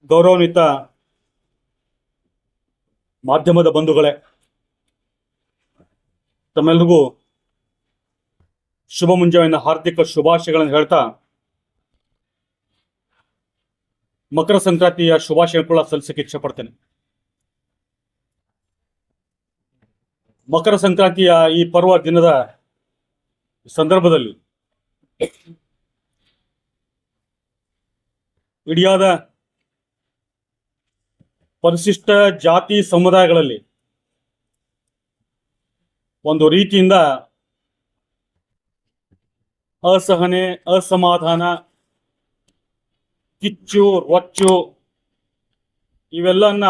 ಗೌರವಾನ್ವಿತ ಮಾಧ್ಯಮದ ಬಂಧುಗಳೇ, ತಮ್ಮೆಲ್ಲರಿಗೂ ಶುಭ ಮುಂಜಾವಿನ ಹಾರ್ದಿಕ ಶುಭಾಶಯಗಳನ್ನು ಹೇಳ್ತಾ ಮಕರ ಸಂಕ್ರಾಂತಿಯ ಶುಭಾಶಯ ಕೂಡ ಸಲ್ಲಿಸಕ್ಕೆ ಇಚ್ಛೆ ಪಡ್ತೇನೆ. ಮಕರ ಸಂಕ್ರಾಂತಿಯ ಈ ಪರ್ವ ದಿನದ ಸಂದರ್ಭದಲ್ಲಿ ಇಡಿಯಾದ ಪರಿಶಿಷ್ಟ ಜಾತಿ ಸಮುದಾಯಗಳಲ್ಲಿ ಒಂದು ರೀತಿಯಿಂದ ಅಸಹನೆ, ಅಸಮಾಧಾನ, ಕಿಚ್ಚು, ರೊಚ್ಚು ಇವೆಲ್ಲನ್ನ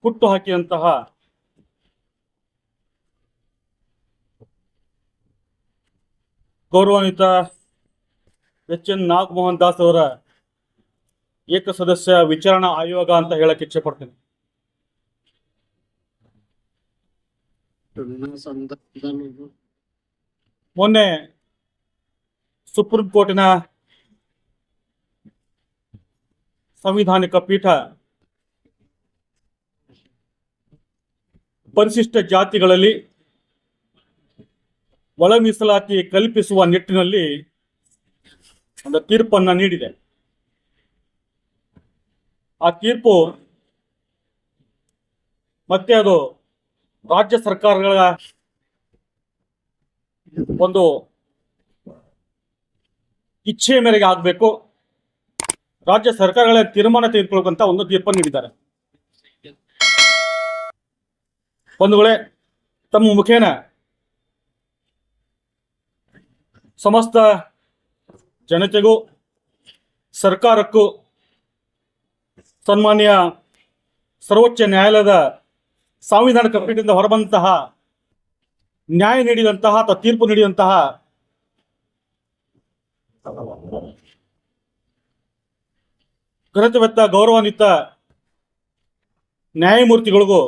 ಹುಟ್ಟು ಹಾಕಿದಂತಹ ಗೌರವಾನ್ವಿತ ಎಚ್.ಎನ್. ನಾಗಮೋಹನ್ ದಾಸ್ ಅವರ ಏಕ ಸದಸ್ಯ ವಿಚಾರಣಾ ಆಯೋಗ ಅಂತ ಹೇಳಕ್ಕೆ ಇಚ್ಛೆ ಪಡ್ತೇನೆ. ಮೊನ್ನೆ ಸುಪ್ರೀಂ ಕೋರ್ಟಿನ ಸಂವಿಧಾನಿಕ ಪೀಠ ಪರಿಶಿಷ್ಟ ಜಾತಿಗಳಲ್ಲಿ ಒಳ ಮೀಸಲಾತಿ ಕಲ್ಪಿಸುವ ನಿಟ್ಟಿನಲ್ಲಿ ಒಂದು ತೀರ್ಪನ್ನು ನೀಡಿದೆ. ಆ ತೀರ್ಪು ಮತ್ತೆ ಅದು ರಾಜ್ಯ ಸರ್ಕಾರಗಳ ಒಂದು ಇಚ್ಛೆಯ ಮೇರೆಗೆ ಆಗಬೇಕು, ರಾಜ್ಯ ಸರ್ಕಾರಗಳ ತೀರ್ಮಾನ ತೆಗೆದುಕೊಳ್ಳುವಂತ ಒಂದು ತೀರ್ಪನ್ನು ನೀಡಿದ್ದಾರೆ. ಬಂಧುಗಳೇ, ತಮ್ಮ ಮುಖೇನ ಸಮಸ್ತ ಜನತೆಗೂ ಸರ್ಕಾರಕ್ಕೂ ಸನ್ಮಾನ್ಯ ಸರ್ವೋಚ್ಚ ನ್ಯಾಯಾಲಯದ ಸಾಂವಿಧಾನಿಕ ಪೀಠದಿಂದ ಹೊರಬಂತಹ ನ್ಯಾಯ ನೀಡಿದಂತಹ ಅಥವಾ ತೀರ್ಪು ನೀಡಿದಂತಹ ಘನತೆವೆತ್ತ ಗೌರವಾನ್ವಿತ ನ್ಯಾಯಮೂರ್ತಿಗಳಿಗೂ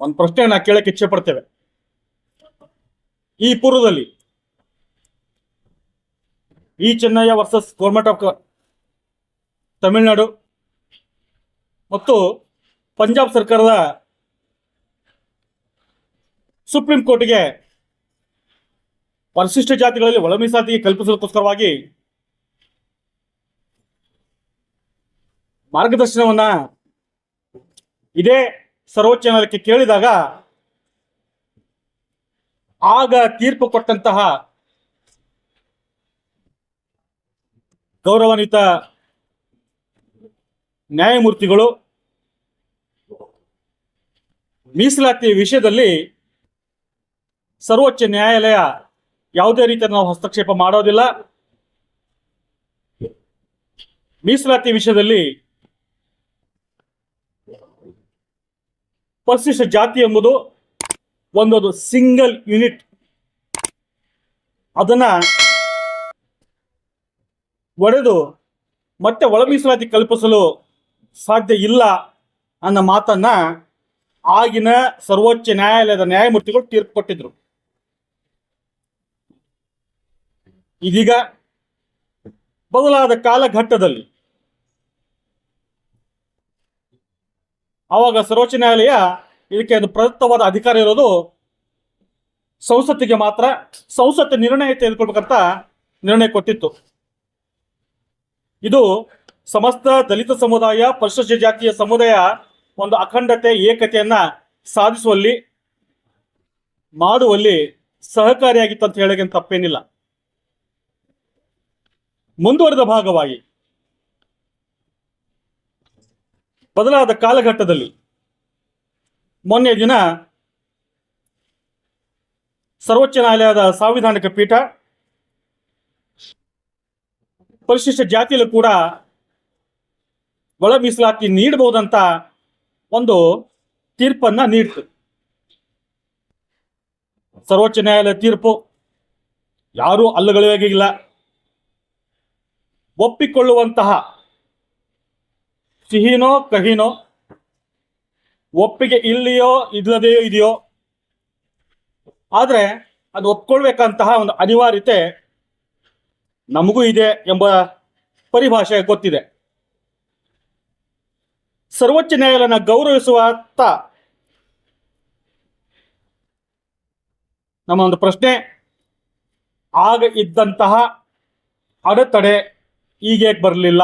ಒಂದು ಪ್ರಶ್ನೆಯನ್ನು ಕೇಳಕ್ಕೆ ಇಚ್ಛೆ ಪಡ್ತೇವೆ. ಈ ಪೂರ್ವದಲ್ಲಿ E Chinnaiah versus government of Tamil Nadu ಮತ್ತು ಪಂಜಾಬ್ ಸರ್ಕಾರದ ಸುಪ್ರೀಂ ಕೋರ್ಟ್ಗೆ ಪರಿಶಿಷ್ಟ ಜಾತಿಗಳಲ್ಲಿ ಒಳ ಮೀಸಲಾತಿ ಕಲ್ಪಿಸೋದಕ್ಕೋಸ್ಕರವಾಗಿ ಮಾರ್ಗದರ್ಶನವನ್ನ ಇದೇ ಸರ್ವೋಚ್ಚ ನ್ಯಾಯಾಲಯಕ್ಕೆ ಕೇಳಿದಾಗ ಆಗ ತೀರ್ಪು ಕೊಟ್ಟಂತಹ ಗೌರವಾನ್ವಿತ ನ್ಯಾಯಮೂರ್ತಿಗಳು ಮೀಸಲಾತಿ ವಿಷಯದಲ್ಲಿ ಸರ್ವೋಚ್ಚ ನ್ಯಾಯಾಲಯ ಯಾವುದೇ ರೀತಿಯ ನಾವು ಹಸ್ತಕ್ಷೇಪ ಮಾಡೋದಿಲ್ಲ, ಮೀಸಲಾತಿ ವಿಷಯದಲ್ಲಿ ಪರಿಶಿಷ್ಟ ಜಾತಿ ಎಂಬುದು ಒಂದೊಂದು ಸಿಂಗಲ್ ಯೂನಿಟ್, ಅದನ್ನ ಒಡೆದು ಮತ್ತೆ ಒಳ ಮೀಸಲಾತಿ ಕಲ್ಪಿಸಲು ಸಾಧ್ಯ ಇಲ್ಲ ಅನ್ನೋ ಮಾತನ್ನ ಆಗಿನ ಸರ್ವೋಚ್ಚ ನ್ಯಾಯಾಲಯದ ನ್ಯಾಯಮೂರ್ತಿಗಳು ತೀರ್ಪು ಕೊಟ್ಟಿದ್ರು. ಇದೀಗ ಬದಲಾದ ಕಾಲಘಟ್ಟದಲ್ಲಿ ಆವಾಗ ಸರ್ವೋಚ್ಚ ನ್ಯಾಯಾಲಯ ಇದಕ್ಕೆ ಒಂದು ಪ್ರದತ್ತವಾದ ಅಧಿಕಾರ ಇರೋದು ಸಂಸತ್ತಿಗೆ ಮಾತ್ರ, ಸಂಸತ್ತು ನಿರ್ಣಯ ತೆಗೆದುಕೊಳ್ಬೇಕಂತ ನಿರ್ಣಯ ಕೊಟ್ಟಿತ್ತು. ಇದು ಸಮಸ್ತ ದಲಿತ ಸಮುದಾಯ, ಪರಿಶಿಷ್ಟ ಜಾತಿಯ ಸಮುದಾಯ ಒಂದು ಅಖಂಡತೆ, ಏಕತೆಯನ್ನ ಸಾಧಿಸುವಲ್ಲಿ ಮಾಡುವಲ್ಲಿ ಸಹಕಾರಿಯಾಗಿತ್ತು ಅಂತ ಹೇಳೋಕೆ ತಪ್ಪೇನಿಲ್ಲ. ಮುಂದುವರೆದ ಭಾಗವಾಗಿ ಬದಲಾದ ಕಾಲಘಟ್ಟದಲ್ಲಿ ಮೊನ್ನೆ ದಿನ ಸರ್ವೋಚ್ಚ ನ್ಯಾಯಾಲಯದ ಸಾಂವಿಧಾನಿಕ ಪೀಠ ಪರಿಶಿಷ್ಟ ಜಾತಿಯಲ್ಲೂ ಕೂಡ ಒಳ ಮೀಸಲಾತಿ ನೀಡಬಹುದಂತ ಒಂದು ತೀರ್ಪನ್ನ ನೀಡಿತು. ಸರ್ವೋಚ್ಚ ನ್ಯಾಯಾಲಯ ತೀರ್ಪು ಯಾರೂ ಅಲ್ಲಗಳೆಯಾಗಿಲ್ಲ, ಒಪ್ಪಿಕೊಳ್ಳುವಂತಹ ಸಿಹಿನೋ ಕಹಿನೋ, ಒಪ್ಪಿಗೆ ಇಲ್ಲಿಯೋ ಇಲ್ಲದೆಯೋ ಇದೆಯೋ, ಆದರೆ ಅದು ಒಪ್ಕೊಳ್ಬೇಕಂತಹ ಒಂದು ಅನಿವಾರ್ಯತೆ ನಮಗೂ ಇದೆ ಎಂಬ ಪರಿಭಾಷೆ ಗೊತ್ತಿದೆ. ಸರ್ವೋಚ್ಚ ನ್ಯಾಯಾಲಯನ ಗೌರವಿಸುವತ್ತ ನಮ್ಮ ಒಂದು ಪ್ರಶ್ನೆ, ಆಗ ಇದ್ದಂತಹ ಅಡೆತಡೆ ಈಗ ಬರಲಿಲ್ಲ?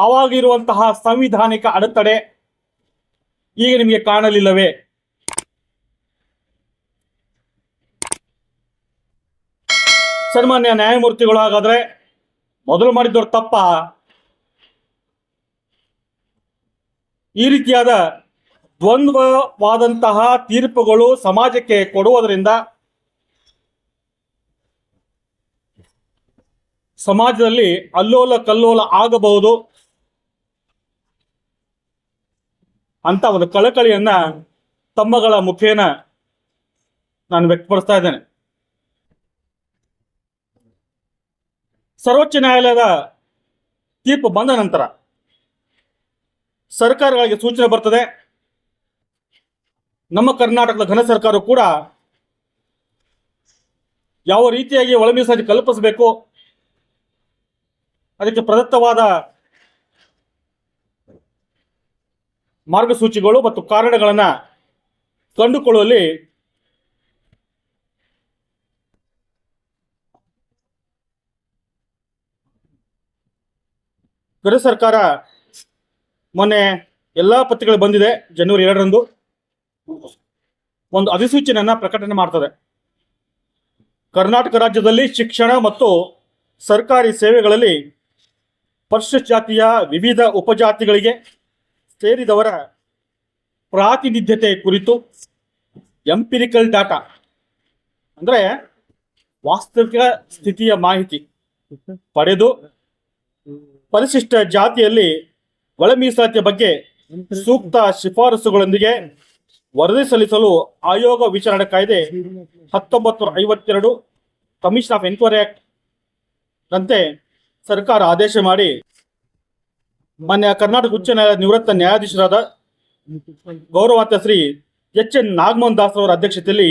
ಆವಾಗಿರುವಂತಹ ಸಂವಿಧಾನಿಕ ಅಡೆತಡೆ ಈಗ ನಿಮಗೆ ಕಾಣಲಿಲ್ಲವೇ? ಸನ್ಮಾನ್ಯ ನ್ಯಾಯಮೂರ್ತಿಗಳು, ಹಾಗಾದ್ರೆ ಮೊದಲು ಮಾಡಿದ್ದವ್ರು ತಪ್ಪ? ಈ ರೀತಿಯಾದ ದ್ವಂದ್ವವಾದಂತಹ ತೀರ್ಪುಗಳು ಸಮಾಜಕ್ಕೆ ಕೊಡುವುದರಿಂದ ಸಮಾಜದಲ್ಲಿ ಅಲ್ಲೋಲ ಕಲ್ಲೋಲ ಆಗಬಹುದು ಅಂತ ಒಂದು ಕಳಕಳಿಯನ್ನ ತಮ್ಮಗಳ ಮುಖೇನ ನಾನು ವ್ಯಕ್ತಪಡಿಸ್ತಾ ಇದ್ದೇನೆ. ಸರ್ವೋಚ್ಚ ನ್ಯಾಯಾಲಯದ ತೀರ್ಪು ಬಂದ ನಂತರ ಸರ್ಕಾರಗಳಿಗೆ ಸೂಚನೆ ಬರ್ತದೆ. ನಮ್ಮ ಕರ್ನಾಟಕದ ಘನ ಸರ್ಕಾರ ಕೂಡ ಯಾವ ರೀತಿಯಾಗಿ ಒಳ ಮೀಸಲಾತಿ ಕಲ್ಪಿಸಬೇಕು, ಅದಕ್ಕೆ ಪ್ರದತ್ತವಾದ ಮಾರ್ಗಸೂಚಿಗಳು ಮತ್ತು ಕಾರಣಗಳನ್ನು ಕಂಡುಕೊಳ್ಳುವಲ್ಲಿ ಗೃಹ ಸರ್ಕಾರ ಮೊನ್ನೆ ಎಲ್ಲ ಪತ್ರಿಕೆಗಳು ಬಂದಿದೆ. ಜನವರಿ 2ರಂದು ಒಂದು ಅಧಿಸೂಚನೆಯನ್ನ ಪ್ರಕಟಣೆ ಮಾಡ್ತದೆ. ಕರ್ನಾಟಕ ರಾಜ್ಯದಲ್ಲಿ ಶಿಕ್ಷಣ ಮತ್ತು ಸರ್ಕಾರಿ ಸೇವೆಗಳಲ್ಲಿ ಪರಿಶಿಷ್ಟ ಜಾತಿಯ ವಿವಿಧ ಉಪಜಾತಿಗಳಿಗೆ ಸೇರಿದವರ ಪ್ರಾತಿನಿಧ್ಯತೆ ಕುರಿತು ಎಂಪಿರಿಕಲ್ ಡಾಟಾ ಅಂದರೆ ವಾಸ್ತವಿಕ ಸ್ಥಿತಿಯ ಮಾಹಿತಿ ಪಡೆದು ಪರಿಶಿಷ್ಟ ಜಾತಿಯಲ್ಲಿ ಒಳ ಮೀಸಲಾತಿಯ ಬಗ್ಗೆ ಸೂಕ್ತ ಶಿಫಾರಸುಗಳೊಂದಿಗೆ ವರದಿ ಸಲ್ಲಿಸಲು ಆಯೋಗ ವಿಚಾರಣೆ ಕಾಯ್ದೆ 1952 ಕಮಿಷನ್ ಆಫ್ ಎನ್ಕ್ವೈರಿ ಆಕ್ಟ್ ರಂತೆ ಸರ್ಕಾರ ಆದೇಶ ಮಾಡಿ ಮಾನ್ಯ ಕರ್ನಾಟಕ ಉಚ್ಚ ನ್ಯಾಯಾಲಯದ ನಿವೃತ್ತ ನ್ಯಾಯಾಧೀಶರಾದ ಗೌರವಾನ್ವಿತ ಶ್ರೀ ಎಚ್.ಎನ್. ನಾಗಮೋಹನ್ ದಾಸ್ ಅವರ ಅಧ್ಯಕ್ಷತೆಯಲ್ಲಿ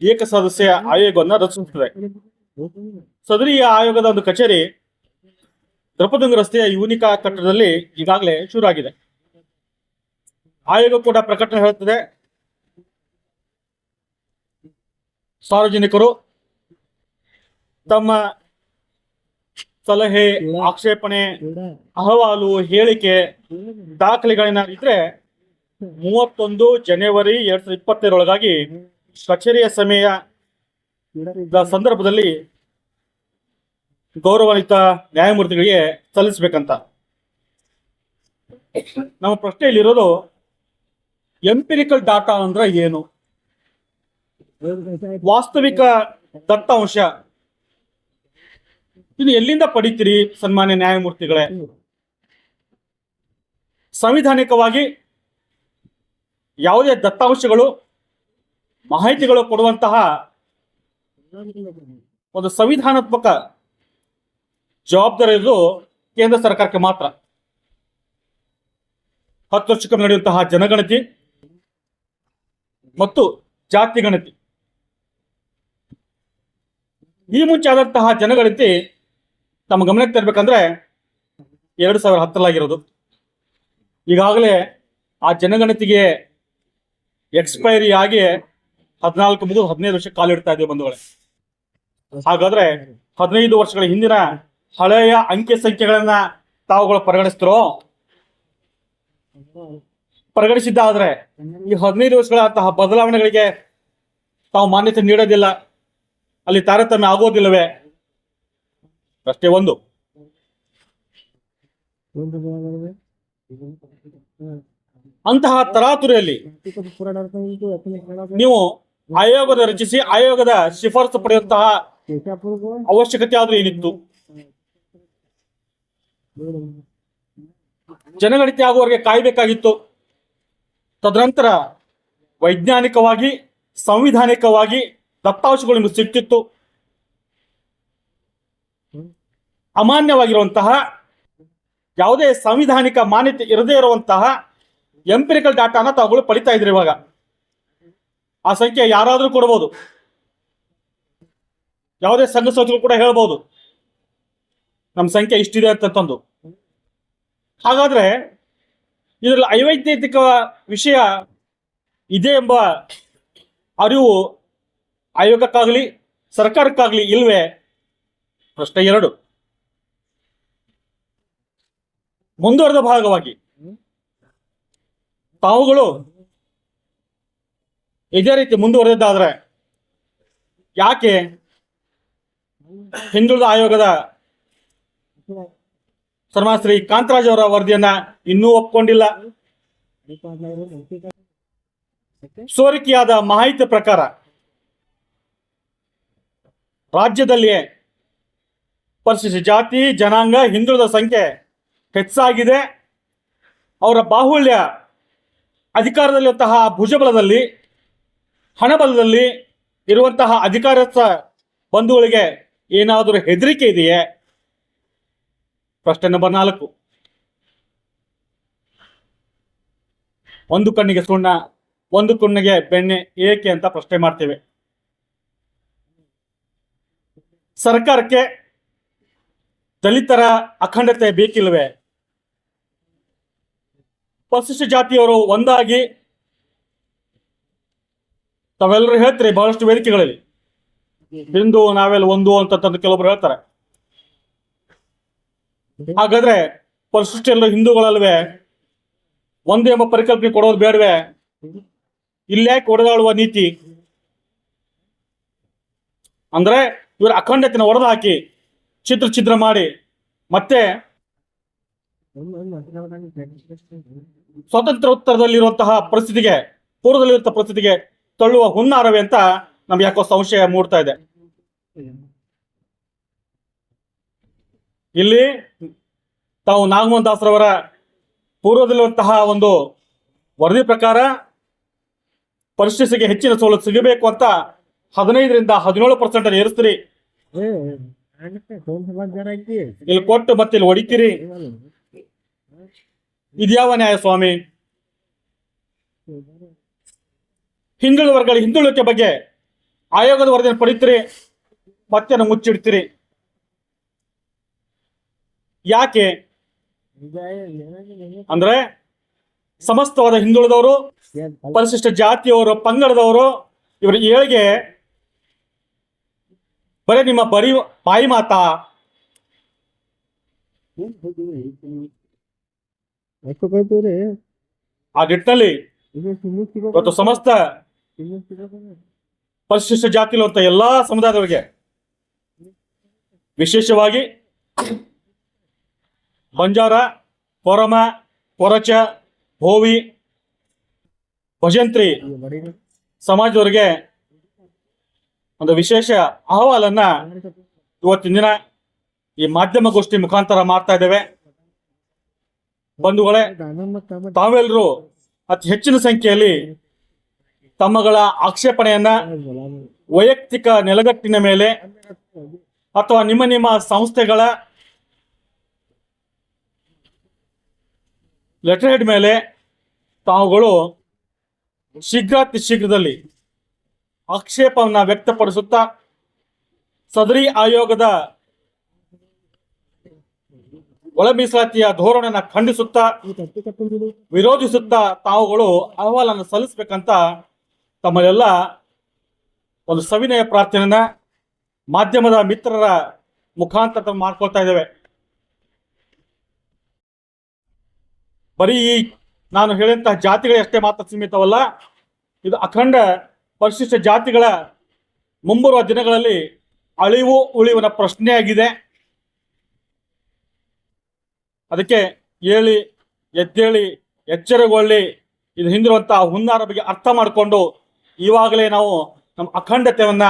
ಏಕಸದಸ್ಯ ಆಯೋಗವನ್ನು ರಚಿಸುತ್ತದೆ. ಸದರಿ ಆಯೋಗದ ಒಂದು ಕಚೇರಿ ದ್ರೌಪದಂಗ ರಸ್ತೆಯ ಯೂನಿಕಾ ಕಟ್ಟಡದಲ್ಲಿ ಈಗಾಗಲೇ ಶುರು ಆಗಿದೆ. ಆಯೋಗ ಕೂಡ ಪ್ರಕಟಣೆ ಹೇಳುತ್ತದೆ, ಸಾರ್ವಜನಿಕರು ತಮ್ಮ ಸಲಹೆ, ಆಕ್ಷೇಪಣೆ, ಅಹವಾಲು, ಹೇಳಿಕೆ, ದಾಖಲೆಗಳೇನಾದ್ರು ಇದ್ರೆ 31 ಜನವರಿ 2022 ಕಚೇರಿಯ ಸಮಯದ ಸಂದರ್ಭದಲ್ಲಿ ಗೌರವಾನ್ವಿತ ನ್ಯಾಯಮೂರ್ತಿಗಳಿಗೆ ಸಲ್ಲಿಸಬೇಕಂತ. ನಮ್ಮ ಪ್ರಶ್ನೆಯಲ್ಲಿರೋದು, ಎಂಪಿರಿಕಲ್ ಡಾಟಾ ಅಂದ್ರೆ ಏನು? ವಾಸ್ತವಿಕ ದತ್ತಾಂಶ ಇದು ಎಲ್ಲಿಂದ ಪಡಿತೀರಿ ಸನ್ಮಾನ್ಯ ನ್ಯಾಯಮೂರ್ತಿಗಳೇ? ಸಂವಿಧಾನಿಕವಾಗಿ ಯಾವುದೇ ದತ್ತಾಂಶಗಳು, ಮಾಹಿತಿಗಳು ಕೊಡುವಂತಹ ಒಂದು ಸಂವಿಧಾನಾತ್ಮಕ ಜವಾಬ್ದಾರಿ ಇರೋದು ಕೇಂದ್ರ ಸರ್ಕಾರಕ್ಕೆ ಮಾತ್ರ. 10 ವರ್ಷಕ್ಕೊಮ್ಮೆ ನಡೆಯುವಂತಹ ಜನಗಣತಿ ಮತ್ತು ಜಾತಿ ಗಣತಿ, ಈ ಮುಂಚೆ ಆದಂತಹ ಜನಗಣತಿ ತಮ್ಮ ಗಮನಕ್ಕೆ ತರಬೇಕಂದ್ರೆ 2010 ಈಗಾಗಲೇ ಆ ಜನಗಣತಿಗೆ ಎಕ್ಸ್ಪೈರಿ ಆಗಿ 14 ಮುಗಿದು 15 ವರ್ಷಕ್ಕೆ ಕಾಲಿಡ್ತಾ ಇದ್ದೇವೆ ಬಂಧುಗಳೇ. ಹಾಗಾದ್ರೆ 15 ವರ್ಷಗಳ ಹಿಂದಿನ ಹಳೆಯ ಅಂಕೆ ಸಂಖ್ಯೆಗಳನ್ನ ತಾವುಗಳು ಪರಿಗಣಿಸ್ತಿರೋ? ಪರಿಗಣಿಸಿದ್ದಾದ್ರೆ ಈ 15 ವರ್ಷಗಳಂತಹ ಬದಲಾವಣೆಗಳಿಗೆ ತಾವು ಮಾನ್ಯತೆ ನೀಡೋದಿಲ್ಲ, ಅಲ್ಲಿ ತಾರತಮ್ಯ ಆಗೋದಿಲ್ಲವೇ? ಅಷ್ಟೇ ಒಂದು. ಅಂತಹ ತರಾತುರಿಯಲ್ಲಿ ನೀವು ಆಯೋಗದ ರಚಿಸಿ ಆಯೋಗದ ಶಿಫಾರಸು ಪಡೆಯುವಂತಹ ಅವಶ್ಯಕತೆ ಆದ್ರೂ ಏನಿತ್ತು? ಜನಗಣತಿ ಆಗುವವರೆಗೆ ಕಾಯಬೇಕಾಗಿತ್ತು. ತದನಂತರ ವೈಜ್ಞಾನಿಕವಾಗಿ, ಸಂವಿಧಾನಿಕವಾಗಿ ದತ್ತಾಂಶಗಳು ನಿಮಗೆ ಸಿಗ್ತಿತ್ತು. ಅಮಾನ್ಯವಾಗಿರುವಂತಹ, ಯಾವುದೇ ಸಂವಿಧಾನಿಕ ಮಾನ್ಯತೆ ಇರದೇ ಇರುವಂತಹ ಎಂಪಿರಿಕಲ್ ಡಾಟಾನ ತಾವುಗಳು ಪಡಿತಾ ಇದ್ರಿ. ಇವಾಗ ಆ ಸಂಖ್ಯೆ ಯಾರಾದ್ರೂ ಕೊಡಬಹುದು, ಯಾವುದೇ ಸಂಘ ಸಂಸ್ಥೆಗಳು ಕೂಡ ಹೇಳ್ಬಹುದು. ನಮ್ಮ ಸಂಖ್ಯೆ ಇಷ್ಟಿದೆ ಅಂತಂದು. ಹಾಗಾದ್ರೆ ಇದರಲ್ಲಿ ಅವೈಜ್ಞಾನಿಕ ವಿಷಯ ಇದೆ ಎಂಬ ಅರಿವು ಆಯೋಗಕ್ಕಾಗಲಿ ಸರ್ಕಾರಕ್ಕಾಗಲಿ ಇಲ್ವೇ? ಪ್ರಶ್ನೆ 2. ಮುಂದುವರೆದ ಭಾಗವಾಗಿ ತಾವುಗಳು ಇದೇ ರೀತಿ ಮುಂದುವರೆದಾದ್ರೆ ಯಾಕೆ ಹಿಂದುಳಿದ ಆಯೋಗದ ಸನ್ಮಾನ್ಯ ಶ್ರೀ ಕಾಂತರಾಜ್ ಅವರ ವರದಿಯನ್ನ ಇನ್ನೂ ಒಪ್ಕೊಂಡಿಲ್ಲ? ಸೋರಿಕೆಯಾದ ಮಾಹಿತಿ ಪ್ರಕಾರ ರಾಜ್ಯದಲ್ಲಿಯೇ ಪರಿಶಿಷ್ಟ ಜಾತಿ ಜನಾಂಗ ಹಿಂದುಳಿದ ಸಂಖ್ಯೆ ಹೆಚ್ಚಾಗಿದೆ. ಅವರ ಬಾಹುಳ್ಯ ಅಧಿಕಾರದಲ್ಲಿರುವಂತಹ ಭುಜಬಲದಲ್ಲಿ ಹಣಬಲದಲ್ಲಿ ಇರುವಂತಹ ಅಧಿಕಾರಸ್ಥ ಬಂಧುಗಳಿಗೆ ಏನಾದರೂ ಹೆದರಿಕೆ ಇದೆಯೇ? ಪ್ರಶ್ನೆ ನಂಬರ್ 4. ಒಂದು ಕಣ್ಣಿಗೆ ಸುಣ್ಣ ಒಂದು ಕಣ್ಣಿಗೆ ಬೆಣ್ಣೆ ಏಕೆ ಅಂತ ಪ್ರಶ್ನೆ ಮಾಡ್ತೇವೆ. ಸರ್ಕಾರಕ್ಕೆ ದಲಿತರ ಅಖಂಡತೆ ಬೇಕಿಲ್ವೇ? ಪರಿಶಿಷ್ಟ ಜಾತಿಯವರು ಒಂದಾಗಿ ತಾವೆಲ್ಲರೂ ಹೇಳ್ತೀರಿ ಬಹಳಷ್ಟು ವೇದಿಕೆಗಳಲ್ಲಿ ಹಿಂದೂ ನಾವೆಲ್ಲ ಒಂದು ಅಂತ ಕೆಲವೊಬ್ರು ಹೇಳ್ತಾರೆ. ಹಾಗಾದ್ರೆ ಪರಿಶಿಷ್ಟ ಎಲ್ಲ ಹಿಂದೂಗಳಲ್ವೇ? ಒಂದು ಎಂಬ ಪರಿಕಲ್ಪನೆ ಕೊಡೋದು ಬೇಡವೇ? ಇಲ್ಯಾಕೆ ಒಡೆದಾಳುವ ನೀತಿ? ಅಂದ್ರೆ ಇವರ ಅಖಂಡತೆನ ಒಡೆದು ಹಾಕಿ ಛಿದ್ರ ಮಾಡಿ ಮತ್ತೆ ಸ್ವತಂತ್ರ ಉತ್ತರದಲ್ಲಿರುವಂತಹ ಪರಿಸ್ಥಿತಿಗೆ ಪೂರ್ವದಲ್ಲಿರುವಂತಹ ಪರಿಸ್ಥಿತಿಗೆ ತಳ್ಳುವ ಹುನ್ನಾರವೇ ಅಂತ ನಮ್ಗೆ ಯಾಕೋ ಸಂಶಯ ಮೂಡ್ತಾ ಇದೆ. ಇಲ್ಲಿ ತಾವು ನಾಗಮೋಹನ್ ದಾಸರವರ ಪೂರ್ವದಲ್ಲಿರುವಂತಹ ಒಂದು ವರದಿ ಪ್ರಕಾರ ಪರಿಶಿಷ್ಟರಿಗೆ ಹೆಚ್ಚಿನ ಸವಲತ್ತು ಸಿಗಬೇಕು ಅಂತ 15ರಿಂದ 17% ಏರಿಸ್ತೀರಿ. ಇಲ್ಲಿ ಕೊಟ್ಟು ಮತ್ತೆ ಇಲ್ಲಿ ಹೊಡಿತೀರಿ. ಇದ್ಯಾವ ನ್ಯಾಯ ಸ್ವಾಮಿ? ಹಿಂದುಳಿದ ವರ್ಗಗಳ ಹಿಂದುಳಿಕೆ ಬಗ್ಗೆ ಆಯೋಗದ ವರದಿಯನ್ನು ಪಡಿತೀರಿ ಮತ್ತೆ ಮುಚ್ಚಿಡ್ತೀರಿ. ಯಾಕೆ ಅಂದ್ರೆ ಸಮಸ್ತವಾದ ಹಿಂದುಳಿದವರು ಪರಿಶಿಷ್ಟ ಜಾತಿಯವರು ಪಂಗಡದವರು ಇವರ ಏಳಿಗೆ ಬರೀ ನಿಮ್ಮ ಬಾಯಿ ಮಾತಾ? ಆ ನಿಟ್ಟಿನಲ್ಲಿ ಇವತ್ತು ಸಮಸ್ತ ಪರಿಶಿಷ್ಟ ಜಾತಿಲಿರುವಂತ ಎಲ್ಲಾ ಸಮುದಾಯದವರಿಗೆ ವಿಶೇಷವಾಗಿ ಬಂಜಾರ ಕೊರಮ ಕೊರಚ ಭೋವಿ ಭಜಂತ್ರಿ ಸಮಾಜದವರಿಗೆ ಒಂದು ವಿಶೇಷ ಅಹವಾಲನ್ನ ಇವತ್ತಿನ ದಿನ ಈ ಮಾಧ್ಯಮ ಗೋಷ್ಠಿ ಮುಖಾಂತರ ಮಾಡ್ತಾ ಇದ್ದೇವೆ. ಬಂಧುಗಳೇ, ತಾವೆಲ್ಲರೂ ಅತಿ ಹೆಚ್ಚಿನ ಸಂಖ್ಯೆಯಲ್ಲಿ ತಮ್ಮಗಳ ಆಕ್ಷೇಪಣೆಯನ್ನ ವೈಯಕ್ತಿಕ ನೆಲಗಟ್ಟಿನ ಮೇಲೆ ಅಥವಾ ನಿಮ್ಮ ಸಂಸ್ಥೆಗಳ ಲೆಟರ್ ಹೆಡ್ ಮೇಲೆ ತಾವುಗಳು ಶೀಘ್ರಾತಿ ಶೀಘ್ರದಲ್ಲಿ ಆಕ್ಷೇಪವನ್ನು ವ್ಯಕ್ತಪಡಿಸುತ್ತಾ ಸದರಿ ಆಯೋಗದ ಒಳ ಮೀಸಲಾತಿಯ ಧೋರಣೆಯನ್ನು ಖಂಡಿಸುತ್ತಾ ವಿರೋಧಿಸುತ್ತಾ ತಾವುಗಳು ಅಹವಾಲನ್ನು ಸಲ್ಲಿಸಬೇಕಂತ ತಮ್ಮಲ್ಲೆಲ್ಲ ಒಂದು ಸವಿನಯ ಪ್ರಾರ್ಥನೆಯನ್ನ ಮಾಧ್ಯಮದ ಮಿತ್ರರ ಮುಖಾಂತರ ಮಾಡ್ಕೊಳ್ತಾ ಇದ್ದೇವೆ. ಬರೀ ನಾನು ಹೇಳಿದಂತಹ ಜಾತಿಗಳಷ್ಟೇ ಮಾತ್ರ ಸೀಮಿತವಲ್ಲ, ಇದು ಅಖಂಡ ಪರಿಶಿಷ್ಟ ಜಾತಿಗಳ ಮುಂಬರುವ ದಿನಗಳಲ್ಲಿ ಅಳಿವು ಉಳಿವಿನ ಪ್ರಶ್ನೆಯಾಗಿದೆ. ಅದಕ್ಕೆ ಎದ್ದೇಳಿ ಎಚ್ಚರಗೊಳ್ಳಿ. ಇದು ಹಿಂದಿರುವಂತಹ ಹುನ್ನಾರ ಬಗ್ಗೆ ಅರ್ಥ ಮಾಡಿಕೊಂಡು ಇವಾಗಲೇ ನಾವು ನಮ್ಮ ಅಖಂಡತೆಯನ್ನ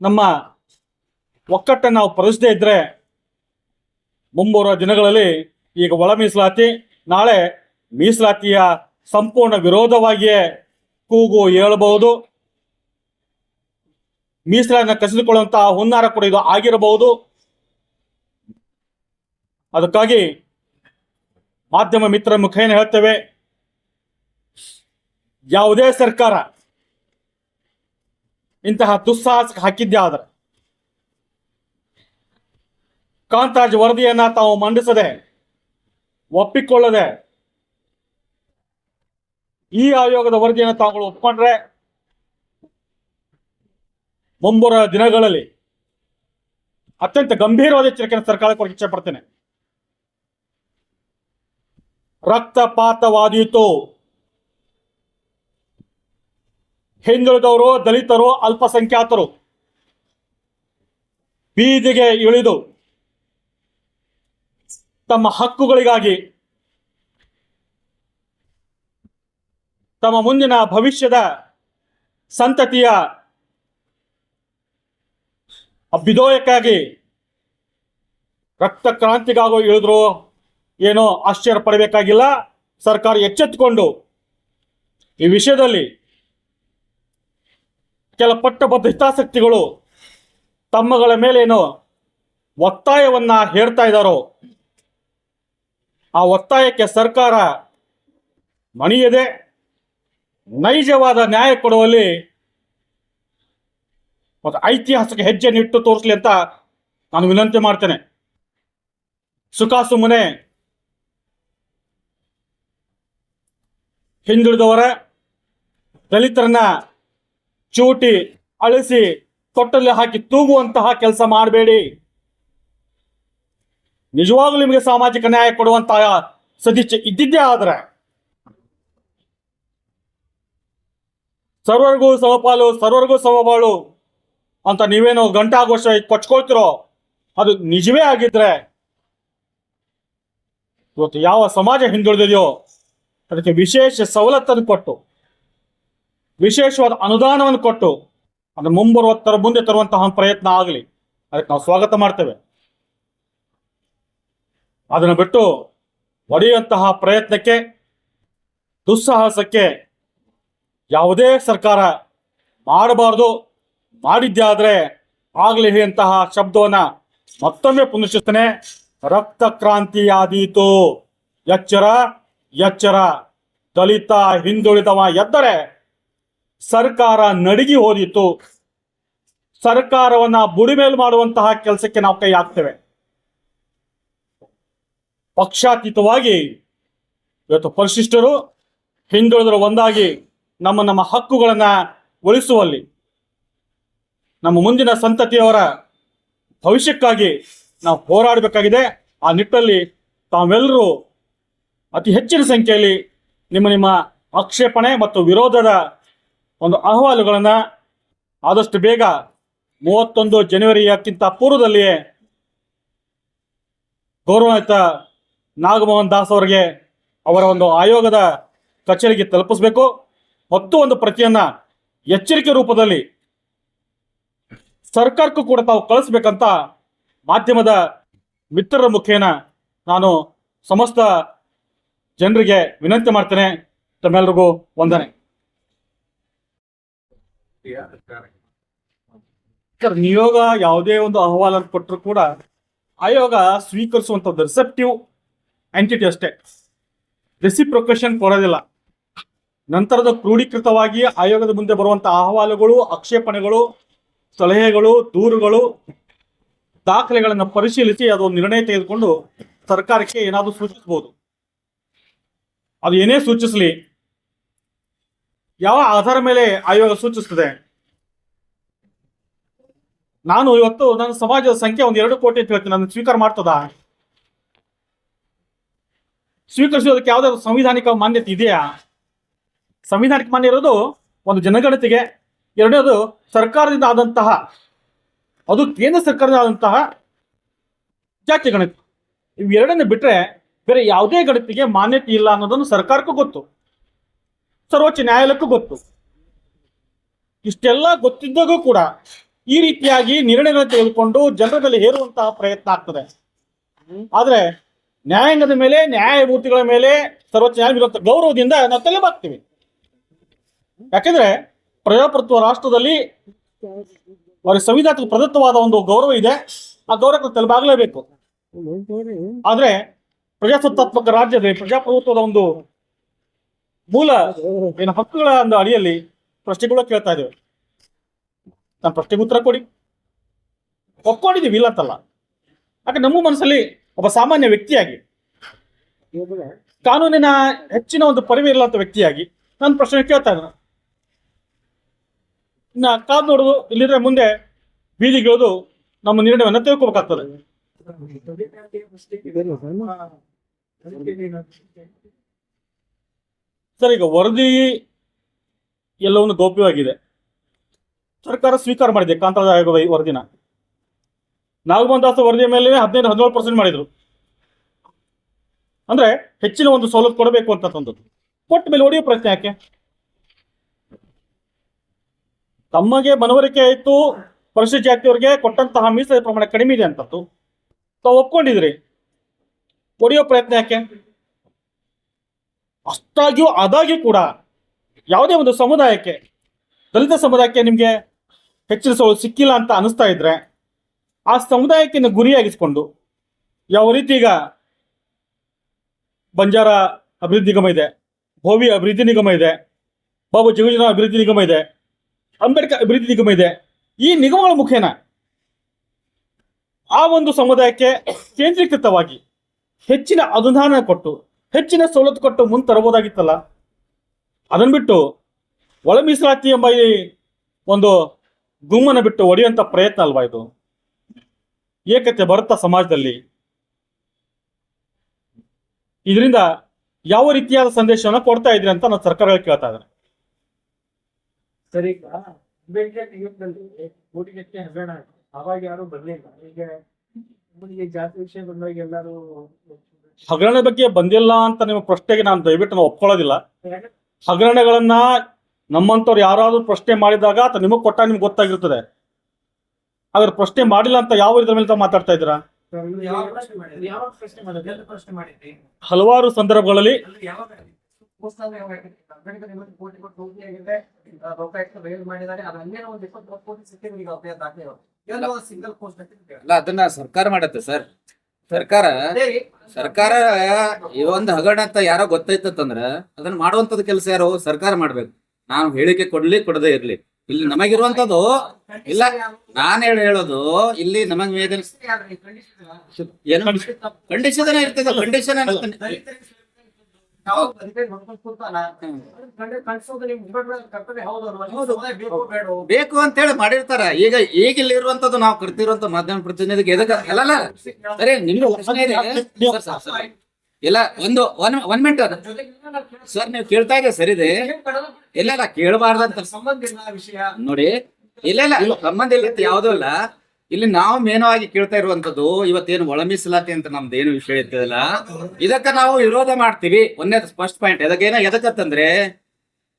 ನಮ್ಮ ಒಕ್ಕಟ್ಟನ್ನು ನಾವು ಪ್ರದರ್ಶಿಸದೇ ಇದ್ರೆ ಮುಂಬರುವ ದಿನಗಳಲ್ಲಿ ಈಗ ಒಳ ಮೀಸಲಾತಿ, ನಾಳೆ ಮೀಸಲಾತಿಯ ಸಂಪೂರ್ಣ ವಿರೋಧವಾಗಿಯೇ ಕೂಗು ಹೇಳಬಹುದು. ಮೀಸಲಾತಿಯನ್ನು ಕಸಿದುಕೊಳ್ಳುವಂತಹ ಹುನ್ನಾರ ಕೂಡ ಇದು ಆಗಿರಬಹುದು. ಅದಕ್ಕಾಗಿ ಮಾಧ್ಯಮ ಮಿತ್ರರ ಮುಖೇನ ಹೇಳ್ತೇವೆ, ಯಾವುದೇ ಸರ್ಕಾರ ಇಂತಹ ದುಸ್ಸಾಹಸಕ್ಕೆ ಹಾಕಿದ್ದೇ ಆದರೆ ಕಾಂತರಾಜ್ ವರದಿಯನ್ನ ತಾವು ಮಂಡಿಸದೆ ಒಪ್ಪಿಕೊಳ್ಳದೆ ಈ ಆಯೋಗದ ವರದಿಯನ್ನು ತಾವುಗಳು ಒಪ್ಕೊಂಡ್ರೆ ಮುಂಬರುವ ದಿನಗಳಲ್ಲಿ ಅತ್ಯಂತ ಗಂಭೀರವಾದ ಎಚ್ಚರಿಕೆಯನ್ನು ಸರ್ಕಾರಕ್ಕೆ ಕೊಡಕ್ಕೆ ಇಚ್ಛೆ ಪಡ್ತೇನೆ. ರಕ್ತಪಾತವಾದೀತು. ಹಿಂದುಳಿದವರು, ದಲಿತರು, ಅಲ್ಪಸಂಖ್ಯಾತರು ಬೀದಿಗೆ ಇಳಿದು ತಮ್ಮ ಹಕ್ಕುಗಳಿಗಾಗಿ, ತಮ್ಮ ಮುಂದಿನ ಭವಿಷ್ಯದ ಸಂತತಿಯ ಅಭ್ಯುದಯಕ್ಕಾಗಿ ರಕ್ತ ಕ್ರಾಂತಿಗಾಗೋ ಇಳಿದ್ರು ಏನೋ ಆಶ್ಚರ್ಯ ಪಡಬೇಕಾಗಿಲ್ಲ. ಸರ್ಕಾರ ಎಚ್ಚೆತ್ತುಕೊಂಡು ಈ ವಿಷಯದಲ್ಲಿ ಕೆಲ ಪಟ್ಟಬದ್ಧ ಹಿತಾಸಕ್ತಿಗಳು ತಮ್ಮಗಳ ಮೇಲೇನೋ ಒತ್ತಾಯವನ್ನ ಹೇರ್ತಾ ಇದ್ದಾರೋ ಆ ಒತ್ತಾಯಕ್ಕೆ ಸರ್ಕಾರ ಮಣಿಯದೆ ನೈಜವಾದ ನ್ಯಾಯ ಕೊಡುವಲ್ಲಿ ಮತ್ತು ಐತಿಹಾಸಿಕ ಹೆಜ್ಜೆನಿಟ್ಟು ತೋರಿಸಲಿ ಅಂತ ನಾನು ವಿನಂತಿ ಮಾಡ್ತೇನೆ. ಸುಖಾಸುಮ್ಮನೆ ಹಿಂದುಳಿದವರ, ದಲಿತರನ್ನ ಚೂಟಿ ಅಳಿಸಿ ತೊಟ್ಟಲ್ಲಿ ಹಾಕಿ ತೂಗುವಂತಹ ಕೆಲಸ ಮಾಡಬೇಡಿ. ನಿಜವಾಗ್ಲೂ ನಿಮಗೆ ಸಾಮಾಜಿಕ ನ್ಯಾಯ ಕೊಡುವಂತಹ ಸದಿಚ್ಛೆ ಇದ್ದಿದ್ದೇ ಆದ್ರೆ ಸರ್ವರಿಗೂ ಸಮಪಾಲು, ಸರ್ವರಿಗೂ ಸಮಬಾಳು ಅಂತ ನೀವೇನೋ ಗಂಟಾಘೋಷ ಕೊಚ್ಕೊಳ್ತಿರೋ ಅದು ನಿಜವೇ ಆಗಿದ್ರೆ ಇವತ್ತು ಯಾವ ಸಮಾಜ ಹಿಂದುಳಿದಿದೆಯೋ ಅದಕ್ಕೆ ವಿಶೇಷ ಸವಲತ್ತನ್ನು ಕೊಟ್ಟು, ವಿಶೇಷವಾದ ಅನುದಾನವನ್ನು ಕೊಟ್ಟು ಅದನ್ನು ಮುಂದೆ ತರುವಂತಹ ಪ್ರಯತ್ನ ಆಗಲಿ. ಅದಕ್ಕೆ ನಾವು ಸ್ವಾಗತ ಮಾಡ್ತೇವೆ. ಅದನ್ನು ಬಿಟ್ಟು ಒಡೆಯುವಂತಹ ಪ್ರಯತ್ನಕ್ಕೆ, ದುಸ್ಸಾಹಸಕ್ಕೆ ಯಾವುದೇ ಸರ್ಕಾರ ಮಾಡಬಾರ್ದು. ಮಾಡಿದ್ದೇ ಆದರೆ ಆಗಲಿ ಅಂತಹ ಶಬ್ದವನ್ನ ಮತ್ತೊಮ್ಮೆ ಪುನಶ್ಚಿಸ್ತನೆ. ರಕ್ತ ಕ್ರಾಂತಿಯಾದೀತು. ಎಚ್ಚರ ಎಚ್ಚರ. ದಲಿತ, ಹಿಂದುಳಿದವ ಎದ್ದರೆ ಸರ್ಕಾರ ನಡಿಗಿ ಹೋದಿತ್ತು. ಸರ್ಕಾರವನ್ನ ಬುಡಿಮೇಲು ಮಾಡುವಂತಹ ಕೆಲಸಕ್ಕೆ ನಾವು ಕೈ ಹಾಕ್ತೇವೆ. ಪಕ್ಷಾತೀತವಾಗಿ ಇವತ್ತು ಪರಿಶಿಷ್ಟರು, ಹಿಂದುಳಿದರು ಒಂದಾಗಿ ನಮ್ಮ ಹಕ್ಕುಗಳನ್ನ ಉಳಿಸುವಲ್ಲಿ, ನಮ್ಮ ಮುಂದಿನ ಸಂತತಿಯವರ ಭವಿಷ್ಯಕ್ಕಾಗಿ ನಾವು ಹೋರಾಡಬೇಕಾಗಿದೆ. ಆ ನಿಟ್ಟಲ್ಲಿ ತಾವೆಲ್ಲರೂ ಅತಿ ಹೆಚ್ಚಿನ ಸಂಖ್ಯೆಯಲ್ಲಿ ನಿಮ್ಮ ಆಕ್ಷೇಪಣೆ ಮತ್ತು ವಿರೋಧದ ಒಂದು ಅಹವಾಲುಗಳನ್ನು ಆದಷ್ಟು ಬೇಗ 31 ಜನವರಿಯಕ್ಕಿಂತ ಪೂರ್ವದಲ್ಲಿಯೇ ಗೌರವಾನ್ವಿತ ನಾಗಮೋಹನ್ ದಾಸ್ ಅವರಿಗೆ ಅವರ ಒಂದು ಆಯೋಗದ ಕಚೇರಿಗೆ ತಲುಪಿಸಬೇಕು ಮತ್ತು ಒಂದು ಪ್ರತಿಯನ್ನ ಎಚ್ಚರಿಕೆ ರೂಪದಲ್ಲಿ ಸರ್ಕಾರಕ್ಕೂ ಕೂಡ ತಾವು ಕಳಿಸ್ಬೇಕಂತ ಮಾಧ್ಯಮದ ಮಿತ್ರರ ಮುಖೇನ ನಾನು ಸಮಸ್ತ ಜನರಿಗೆ ವಿನಂತಿ ಮಾಡ್ತೇನೆ. ತಮ್ಮೆಲ್ಲರಿಗೂ ವಂದನೆ. ನಿಯೋಗ ಯಾವುದೇ ಒಂದು ಅಹವಾಲನ್ನು ಕೊಟ್ಟರು ಕೂಡ ಆಯೋಗ ಸ್ವೀಕರಿಸುವಂಥದ್ದು ರಿಸೆಪ್ಟಿವ್ ಎಂಟಿಟಿ ಅಷ್ಟೇ, ರೆಸಿಪ್ರೊಕೇಷನ್ ಕೊಡೋದಿಲ್ಲ. ನಂತರದ ಕ್ರೋಢೀಕೃತವಾಗಿ ಆಯೋಗದ ಮುಂದೆ ಬರುವಂತಹ ಅಹವಾಲುಗಳು, ಆಕ್ಷೇಪಣೆಗಳು, ಸಲಹೆಗಳು, ದೂರುಗಳು, ದಾಖಲೆಗಳನ್ನು ಪರಿಶೀಲಿಸಿ ಅದು ನಿರ್ಣಯ ತೆಗೆದುಕೊಂಡು ಸರ್ಕಾರಕ್ಕೆ ಏನಾದರೂ ಸೂಚಿಸಬಹುದು. ಅದು ಏನೇ ಸೂಚಿಸಲಿ, ಯಾವ ಆಧಾರ ಮೇಲೆ ಆಯೋಗ ಸೂಚಿಸ್ತದೆ? ನಾನು ಇವತ್ತು ನನ್ನ ಸಮಾಜದ ಸಂಖ್ಯೆ 1-2 ಕೋಟಿ ಅಂತ ಹೇಳ್ತೀನಿ. ನನ್ನ ಸ್ವೀಕಾರ ಮಾಡ್ತದ? ಸ್ವೀಕರಿಸೋದಕ್ಕೆ ಯಾವುದಾದ್ರು ಸಂವಿಧಾನಿಕ ಮಾನ್ಯತೆ ಇದೆಯಾ? ಸಂವಿಧಾನಿಕ ಮಾನ್ಯ ಇರೋದು ಒಂದು ಜನಗಣತಿಗೆ, ಎರಡನೇದು ಸರ್ಕಾರದಿಂದ ಆದಂತಹ, ಅದು ಕೇಂದ್ರ ಸರ್ಕಾರದಿಂದ ಆದಂತಹ ಜಾತಿ ಗಣತಿ. ಇವೆರಡನ್ನು ಬಿಟ್ಟರೆ ಬೇರೆ ಯಾವುದೇ ಗಣತಿಗೆ ಮಾನ್ಯತೆ ಇಲ್ಲ ಅನ್ನೋದನ್ನು ಸರ್ಕಾರಕ್ಕೂ ಗೊತ್ತು, ಸರ್ವೋಚ್ಚ ನ್ಯಾಯಾಲಯಕ್ಕೂ ಗೊತ್ತು. ಇಷ್ಟೆಲ್ಲ ಗೊತ್ತಿದ್ದಾಗೂ ಕೂಡ ಈ ರೀತಿಯಾಗಿ ನಿರ್ಣಯಗಳನ್ನು ತೆಗೆದುಕೊಂಡು ಜನರ ಮೇಲೆ ಹೇರುವಂತಹ ಪ್ರಯತ್ನ ಆಗ್ತದೆ. ಆದರೆ ನ್ಯಾಯಾಂಗದ ಮೇಲೆ, ನ್ಯಾಯಮೂರ್ತಿಗಳ ಮೇಲೆ ಸರ್ವೋಚ್ಚ ನ್ಯಾಯಾಲಯದ ಗೌರವದಿಂದ ನಾವು ತಲೆಬಾಗ್ತೀವಿ. ಯಾಕೆಂದ್ರೆ ಪ್ರಜಾಪ್ರಭುತ್ವ ರಾಷ್ಟ್ರದಲ್ಲಿ ಅವರಿಗೆ ಸಂವಿಧಾನಕ್ಕೆ ಪ್ರದತ್ತವಾದ ಒಂದು ಗೌರವ ಇದೆ. ಆ ಗೌರವಕ್ಕೆ ತಲೆಬಾಗಲೇಬೇಕು. ಆದ್ರೆ ಪ್ರಜಾಸತ್ತಾತ್ಮಕ ರಾಜ್ಯದಲ್ಲಿ ಪ್ರಜಾಪ್ರಭುತ್ವದ ಒಂದು ಮೂಲ ಏನು ಹಕ್ಕುಗಳ ಒಂದು ಅಡಿಯಲ್ಲಿ ಪ್ರಶ್ನೆಗಳು ಕೇಳ್ತಾ ಇದ್ದೇವೆ. ನಾನು ಪ್ರಶ್ನೆಗೆ ಉತ್ತರ ಕೊಡಿ, ಒಪ್ಕೊಂಡಿದ್ದೀವಿ ಇಲ್ಲ ಅಂತಲ್ಲ. ಯಾಕೆ ನಮ್ಮ ಮನಸ್ಸಲ್ಲಿ ಒಬ್ಬ ಸಾಮಾನ್ಯ ವ್ಯಕ್ತಿಯಾಗಿ, ಕಾನೂನಿನ ಹೆಚ್ಚಿನ ಒಂದು ಪರಿವೆ ಇರಲಾಂತ ವ್ಯಕ್ತಿಯಾಗಿ ನಾನು ಪ್ರಶ್ನೆ ಕೇಳ್ತಾ ಇದ್ದೇನೆ. ಇನ್ನ ಕಾದು ನೋಡುದು, ಇಲ್ಲಿದ್ರೆ ಮುಂದೆ ಬೀದಿಗಿಳಿದು ನಮ್ಮ ನಿರ್ಣಯವನ್ನು ತಿಳ್ಕೊಬೇಕಾಗ್ತದೆ. ಸರ್, ಈಗ ವರದಿ ಎಲ್ಲವನ್ನು ಗೌಪ್ಯವಾಗಿದೆ. ಸರ್ಕಾರ ಸ್ವೀಕಾರ ಮಾಡಿದೆ ಕಾಂತರಾಜ್ ಆಯೋಗದ ಈ ವರದಿನ. ನಾಗಮೋಹನ್ ದಾಸ್ ವರದಿಯ ಮೇಲೆ 15-17% ಮಾಡಿದ್ರು. ಅಂದ್ರೆ ಹೆಚ್ಚಿನ ಒಂದು ಸವಲತ್ತು ಕೊಡಬೇಕು ಅಂತ ತಂದದ್ದು. ಕೊಟ್ಟ ಮೇಲೆ ಹೊಡೆಯೋ ಪ್ರಶ್ನೆ ಯಾಕೆ? ತಮಗೆ ಮನವರಿಕೆ ಆಯಿತು ಪರಿಶಿಷ್ಟ ಜಾತಿಯವರಿಗೆ ಕೊಟ್ಟಂತಹ ಮೀಸಲು ಪ್ರಮಾಣ ಕಡಿಮೆ ಇದೆ ಅಂತದ್ದು ತಾವು ಒಪ್ಕೊಂಡಿದ್ರಿ, ಹೊಡೆಯೋ ಪ್ರಯತ್ನ ಯಾಕೆ? ಅಷ್ಟಾಗಿಯೂ ಆದಾಗ್ಯೂ ಕೂಡ ಯಾವುದೇ ಒಂದು ಸಮುದಾಯಕ್ಕೆ, ದಲಿತ ಸಮುದಾಯಕ್ಕೆ ನಿಮಗೆ ಹೆಚ್ಚಿನ ಸವಲತ್ತು ಸಿಕ್ಕಿಲ್ಲ ಅಂತ ಅನಿಸ್ತಾ ಇದ್ರೆ ಆ ಸಮುದಾಯಕ್ಕೆ ಗುರಿಯಾಗಿಸ್ಕೊಂಡು ಯಾವ ರೀತಿ ಈಗ ಬಂಜಾರ ಅಭಿವೃದ್ಧಿ ನಿಗಮ ಇದೆ, ಭೋವಿ ಅಭಿವೃದ್ಧಿ ನಿಗಮ ಇದೆ, ಬಾಬು ಜಗಜೀವನ ಅಭಿವೃದ್ಧಿ ನಿಗಮ ಇದೆ, ಅಂಬೇಡ್ಕರ್ ಅಭಿವೃದ್ಧಿ ನಿಗಮ ಇದೆ, ಈ ನಿಗಮಗಳ ಮುಖೇನ ಆ ಒಂದು ಸಮುದಾಯಕ್ಕೆ ಕೇಂದ್ರೀಕೃತವಾಗಿ ಹೆಚ್ಚಿನ ಅನುದಾನ ಕೊಟ್ಟು ಹೆಚ್ಚಿನ ಸವಲತ್ತು ಕೊಟ್ಟು ಮುಂದೆ ತರಬಹುದಾಗಿತ್ತಲ್ಲ. ಅದನ್ನು ಬಿಟ್ಟು ಒಳ ಮೀಸಲಾತಿ ಎಂಬ ಈ ಒಂದು ಗುಮ್ಮನ ಬಿಟ್ಟು ಹೊಡೆಯುವಂತ ಪ್ರಯತ್ನ ಅಲ್ವಾ ಇದು? ಏಕತೆ ಬರುತ್ತಾ ಸಮಾಜದಲ್ಲಿ? ಇದರಿಂದ ಯಾವ ರೀತಿಯಾದ ಸಂದೇಶವನ್ನು ಕೊಡ್ತಾ ಇದ್ರಿ ಅಂತ ನಾನು ಸರ್ಕಾರಗಳು ಕೇಳ್ತಾ ಇದ್ದೇನೆ. ಸರಿ, ಊಟಕ್ಕೆ ಹಗರಣ ಅವಾಗ ಯಾರು ಬರ್ಲಿಲ್ಲ. ಈಗ ಜಾತಿ ವಿಷಯ ಬಂದಾಗ ಎಲ್ಲರೂ ಹಗರಣ ಬಗ್ಗೆ ಬಂದಿಲ್ಲ ಅಂತ ನಿಮ್ಮ ಪ್ರಶ್ನೆಗೆ ನಾನು ದಯವಿಟ್ಟು ನಾವು ಒಪ್ಕೊಳ್ಳೋದಿಲ್ಲ. ಹಗರಣಗಳನ್ನ ನಮ್ಮಂತವ್ರು ಯಾರಾದ್ರೂ ಪ್ರಶ್ನೆ ಮಾಡಿದಾಗ ಅಥವಾ ನಿಮಗೆ ಕೊಟ್ಟಾಗ ನಿಮ್ಗೆ ಗೊತ್ತಾಗಿರ್ತದೆ. ಹಾಗಾದ್ರೆ ಪ್ರಶ್ನೆ ಮಾಡಿಲ್ಲ ಅಂತ ಯಾವ ಇದ್ರ ಮೇಲೆ ತಾವು ಮಾತಾಡ್ತಾ ಇದ್ದೀರಾ? ಹಲವಾರು ಸಂದರ್ಭಗಳಲ್ಲಿ ಅದನ್ನ ಸರ್ಕಾರ ಮಾಡತ್ತೆ ಸರ್. ಸರ್ಕಾರ ಈ ಒಂದು ಹಗರಣ ಅಂತ ಯಾರೋ ಗೊತ್ತೈತಂದ್ರ ಅದನ್ನ ಮಾಡುವಂತದ್ ಕೆಲಸ ಯಾರು? ಸರ್ಕಾರ ಮಾಡ್ಬೇಕು. ನಾವು ಹೇಳಿಕೆ ಕೊಡದೇ ಇರ್ಲಿ. ಇಲ್ಲಿ ನಮಗಿರುವಂತದ್ದು ಇಲ್ಲ, ನಾನ್ ಹೇಳೋದು ಇಲ್ಲಿ ನಮಗ್ ಏನು ಕಂಡೀಷನ್ ಇರ್ತದೆ. ಕಂಡೀಷನ್ ಬೇಕು ಅಂತ ಹೇಳಿ ಮಾಡಿರ್ತಾರ. ಈಗ ಇಲ್ಲಿ ಇರುವಂತದ್ದು ನಾವು ಕರ್ತಿರುವಂತ ಮಾಧ್ಯಮ ಪ್ರತಿನಿಧಿಗೆ ಅಲ್ಲಲ್ಲ ಸರಿ. ನಿಮ್ಗೆ ಇಲ್ಲ ಒಂದ್ ಮಿನಿಟ್ ಸರ್, ನೀವು ಕೇಳ್ತಾ ಇದೆ ಸರಿದೆ. ಇಲ್ಲ ಕೇಳಬಾರ್ದಂತ ನೋಡಿ. ಇಲ್ಲ ಸಂಬಂಧ ಇಲ್ಲ, ಯಾವುದೂ ಇಲ್ಲ. ಇಲ್ಲಿ ನಾವು ಮೇನವಾಗಿ ಕೇಳ್ತಾ ಇರುವಂತದ್ದು ಇವತ್ತೇನು ಒಳ ಮೀಸಲಾತಿ ಅಂತ ನಮ್ದೇನು ವಿಷಯ ಇರ್ತದಲ್ಲ, ಇದಕ್ಕ ನಾವು ವಿರೋಧ ಮಾಡ್ತೀವಿ. ಒಂದೇ ಫಸ್ಟ್ ಪಾಯಿಂಟ್ ಎದಕ್ಕಂತಂದ್ರೆ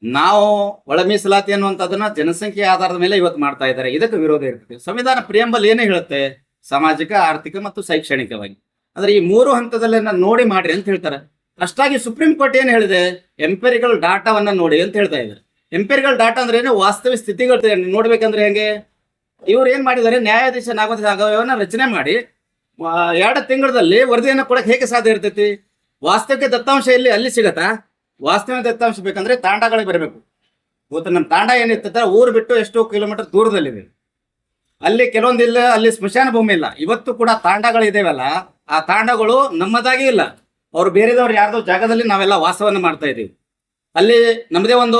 ನಾವು ಒಳ ಮೀಸಲಾತಿ ಅನ್ನುವಂಥದ್ದನ್ನ ಜನಸಂಖ್ಯೆ ಆಧಾರದ ಮೇಲೆ ಇವತ್ತು ಮಾಡ್ತಾ ಇದ್ದಾರೆ. ಇದಕ್ಕೆ ವಿರೋಧ ಇರ್ತದೆ. ಸಂವಿಧಾನ ಪ್ರಿಯಂಬಲ್ ಏನೇ ಹೇಳುತ್ತೆ? ಸಾಮಾಜಿಕ, ಆರ್ಥಿಕ ಮತ್ತು ಶೈಕ್ಷಣಿಕವಾಗಿ ಅಂದ್ರೆ ಈ 3 ಹಂತದಲ್ಲಿ ನೋಡಿ ಮಾಡ್ರಿ ಅಂತ ಹೇಳ್ತಾರೆ. ಅಷ್ಟಾಗಿ ಸುಪ್ರೀಂ ಕೋರ್ಟ್ ಏನ್ ಹೇಳಿದೆ? ಎಂಪೆರಿಕಲ್ ಡಾಟಾವನ್ನ ನೋಡಿ ಅಂತ ಹೇಳ್ತಾ ಇದ್ದಾರೆ. ಎಂಪೆರಿಕಲ್ ಡಾಟಾ ಅಂದ್ರೆ ಏನು? ವಾಸ್ತವಿಕ ಸ್ಥಿತಿಗಳು ನೋಡ್ಬೇಕಂದ್ರೆ ಹೆಂಗೆ? ಇವ್ರು ಏನ್ ಮಾಡಿದ್ದಾರೆ? ನ್ಯಾಯಾಧೀಶ ನಾಗವನ್ನ ರಚನೆ ಮಾಡಿ 2 ತಿಂಗಳಲ್ಲಿ ವರದಿಯನ್ನು ಕೊಡಕ್ ಹೇಗೆ ಸಾಧ್ಯ ಇರ್ತೈತಿ? ವಾಸ್ತವಿಕ ದತ್ತಾಂಶ ಅಲ್ಲಿ ಸಿಗತ್ತಾ? ವಾಸ್ತವಿಕ ದತ್ತಾಂಶ ಬೇಕಂದ್ರೆ ತಾಂಡಗಳಿಗೆ ಬರಬೇಕು. ಇವತ್ತು ನಮ್ಮ ತಾಂಡ ಏನಿರ್ತದೆ ಊರು ಬಿಟ್ಟು ಎಷ್ಟೋ ಕಿಲೋಮೀಟರ್ ದೂರದಲ್ಲಿದೆ. ಅಲ್ಲಿ ಕೆಲವೊಂದಿಲ್ಲ, ಅಲ್ಲಿ ಸ್ಮಶಾನ ಭೂಮಿ ಇಲ್ಲ. ಇವತ್ತು ಕೂಡ ತಾಂಡಗಳು ಇದೇವಲ್ಲ, ಆ ತಾಂಡಗಳು ನಮ್ಮದಾಗಿ ಇಲ್ಲ, ಅವ್ರು ಬೇರೆದವ್ರು ಯಾರ್ದೋ ಜಾಗದಲ್ಲಿ ನಾವೆಲ್ಲ ವಾಸವನ್ನ ಮಾಡ್ತಾ ಇದೀವಿ. ಅಲ್ಲಿ ನಮ್ಮದೇ ಒಂದು